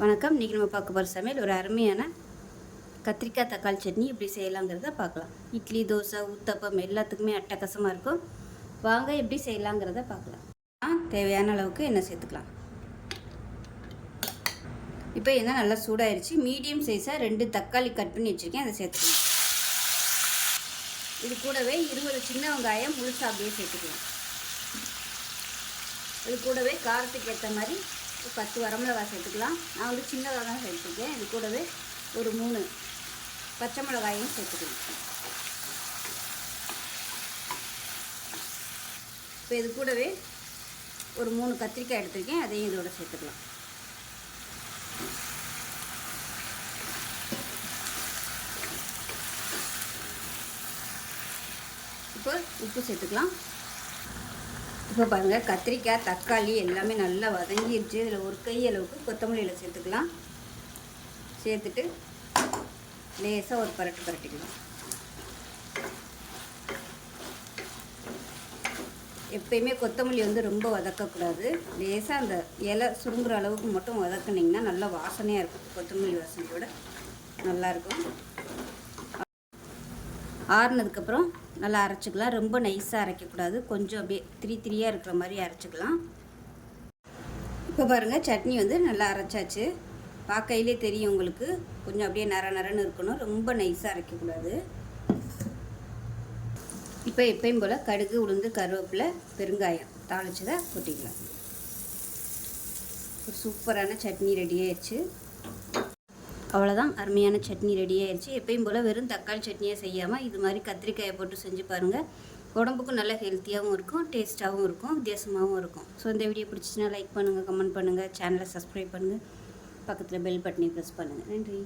வணக்கம். இன்றைக்கி நம்ம பார்க்க போகிற சமையல் ஒரு அருமையான கத்திரிக்காய் தக்காளி சட்னி எப்படி செய்யலாங்கிறத பார்க்கலாம். இட்லி, தோசை, ஊத்தப்பம் எல்லாத்துக்குமே அட்டகாசமாக இருக்கும். வாங்க எப்படி செய்யலாங்கிறத பார்க்கலாம். தேவையான அளவுக்கு எண்ணெய் சேர்த்துக்கலாம். இப்போ எண்ணெய் நல்லா சூடாயிருச்சு. மீடியம் சைஸாக 2 தக்காளி கட் பண்ணி வச்சுருக்கேன், அதை சேர்த்துக்கலாம். இது கூடவே 20 சின்ன வெங்காயம் முழுசாக அப்படியே சேர்த்துக்கலாம். இது கூடவே காரத்துக்கு ஏற்ற மாதிரி 10 வரமிளகாய் சேர்த்துக்கலாம். நான் வந்து சின்னதாக தான் சேர்த்துருக்கேன். இது கூடவே ஒரு 3 பச்சை மிளகாயும் சேர்த்துக்கலாம். இப்போ இது கூடவே ஒரு 3 கத்திரிக்காய் எடுத்துருக்கேன், அதையும் இதோட சேர்த்துக்கலாம். இப்போ உப்பு சேர்த்துக்கலாம். இப்போ பாருங்கள், கத்திரிக்காய் தக்காளி எல்லாமே நல்லா வதங்கிடுச்சு. இதில் ஒரு கை அளவுக்கு கொத்தமல்லியில் சேர்த்துக்கலாம். சேர்த்துட்டு லேசாக ஒரு பரட்டிக்கலாம். எப்பயுமே கொத்தமல்லி வந்து ரொம்ப வதக்கக்கூடாது. லேசாக அந்த இலை சுருங்குற அளவுக்கு மட்டும் வதக்குனிங்கன்னா நல்லா வாசனையாக இருக்கும். கொத்தமல்லி வாசனையோட நல்லாயிருக்கும். ஆறுனதுக்கப்புறம் நல்லா அரைச்சிக்கலாம். ரொம்ப நைஸாக அரைக்கக்கூடாது, கொஞ்சம் அப்படியே திரியாக இருக்கிற மாதிரி அரைச்சிக்கலாம். இப்போ பாருங்கள், சட்னி வந்து நல்லா அரைச்சாச்சு. பார்க்கையிலே தெரியும் உங்களுக்கு, கொஞ்சம் அப்படியே நரன்னு இருக்கணும், ரொம்ப நைஸாக அரைக்கக்கூடாது. இப்போ எப்பயும் போல் கடுகு, உளுந்து, கருவேப்பிலை, பெருங்காயம் தாளிச்சதை கொட்டிக்கலாம். ஒரு சூப்பரான சட்னி ரெடி ஆயிடுச்சு. அவ்வளோதான், அருமையான சட்னி ரெடி ஆயிடுச்சு. எப்பயும் போல் வெறும் தக்காளி சட்னியாக செய்யாமல் இது மாதிரி கத்திரிக்காயை போட்டு செஞ்சு பாருங்கள். உடம்புக்கும் நல்ல ஹெல்த்தியாகவும் இருக்கும், டேஸ்ட்டாகவும் இருக்கும், வித்தியாசமாகவும் இருக்கும். ஸோ இந்த வீடியோ பிடிச்சிச்சின்னா லைக் பண்ணுங்கள், கமெண்ட் பண்ணுங்கள், சேனலை சப்ஸ்கிரைப் பண்ணுங்கள், பக்கத்தில் பெல் பட்டனை ப்ரெஸ் பண்ணுங்கள். நன்றி.